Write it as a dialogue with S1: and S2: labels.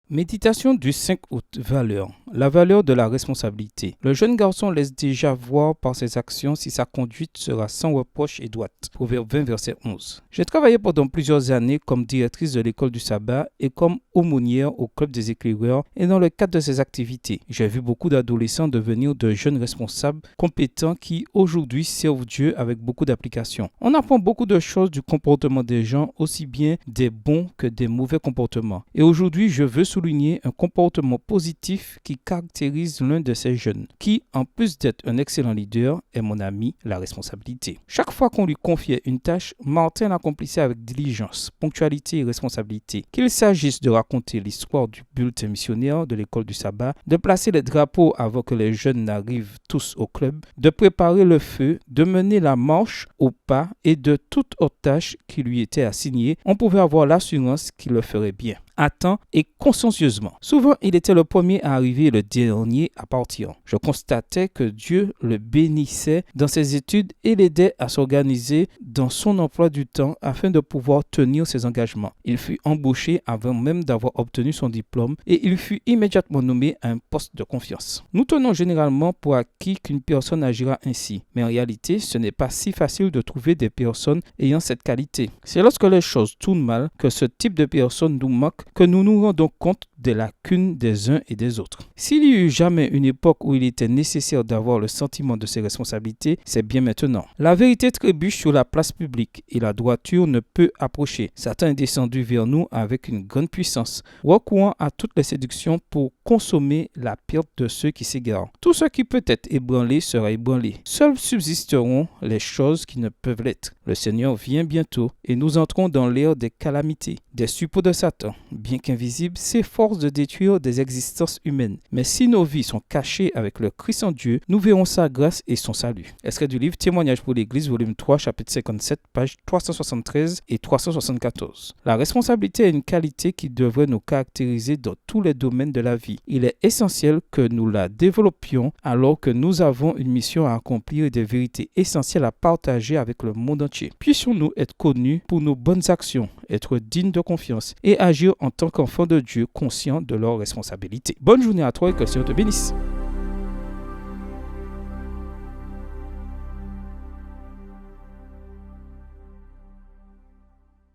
S1: Méditation du 5 août. Valeur. La valeur de la responsabilité. Le jeune garçon laisse déjà voir par ses actions si sa conduite sera sans reproche et droite. Proverbe 20, verset 11. J'ai travaillé pendant plusieurs années comme directrice de l'école du sabbat et comme aumônière au club des éclaireurs, et dans le cadre de ces activités, j'ai vu beaucoup d'adolescents devenir de jeunes responsables compétents qui aujourd'hui servent Dieu avec beaucoup d'application. On apprend beaucoup de choses du comportement des gens, aussi bien des bons que des mauvais comportements. Et aujourd'hui, je veux souligner un comportement positif qui caractérise l'un de ces jeunes, qui, en plus d'être un excellent leader, est mon ami, la responsabilité. Chaque fois qu'on lui confiait une tâche, Martin l'accomplissait avec diligence, ponctualité et responsabilité. Qu'il s'agisse de raconter l'histoire du bulletin missionnaire de l'école du sabbat, de placer les drapeaux avant que les jeunes n'arrivent tous au club, de préparer le feu, de mener la marche au pas et de toute autre tâche qui lui était assignée, on pouvait avoir l'assurance qu'il le ferait bien, à temps et consciencieusement. Souvent, il était le premier à arriver et le dernier à partir. Je constatais que Dieu le bénissait dans ses études et l'aidait à s'organiser dans son emploi du temps afin de pouvoir tenir ses engagements. Il fut embauché avant même d'avoir obtenu son diplôme et il fut immédiatement nommé à un poste de confiance. Nous tenons généralement pour acquis qu'une personne agira ainsi, mais en réalité, ce n'est pas si facile de trouver des personnes ayant cette qualité. C'est lorsque les choses tournent mal que ce type de personne nous manque que nous nous rendons compte des lacunes des uns et des autres. S'il y eut jamais une époque où il était nécessaire d'avoir le sentiment de ses responsabilités, c'est bien maintenant. La vérité trébuche sur la place publique et la droiture ne peut approcher. Satan est descendu vers nous avec une grande puissance, recourant à toutes les séductions pour consommer la perte de ceux qui s'égarent. Tout ce qui peut être ébranlé sera ébranlé. Seuls subsisteront les choses qui ne peuvent l'être. Le Seigneur vient bientôt et nous entrons dans l'ère des calamités. Des suppôts de Satan, bien qu'invisibles, s'efforcent de détruire des existences humaines. Mais si nos vies sont cachées avec le Christ en Dieu, nous verrons sa grâce et son salut. Extrait du livre Témoignage pour l'Église, volume 3, chapitre 57, pages 373 et 374. La responsabilité est une qualité qui devrait nous caractériser dans tous les domaines de la vie. Il est essentiel que nous la développions alors que nous avons une mission à accomplir et des vérités essentielles à partager avec le monde entier. Puissions-nous être connus pour nos bonnes actions, être dignes de confiance et agir en tant qu'enfants de Dieu conscients de leurs responsabilités. Bonne journée à toi et que le Seigneur te bénisse.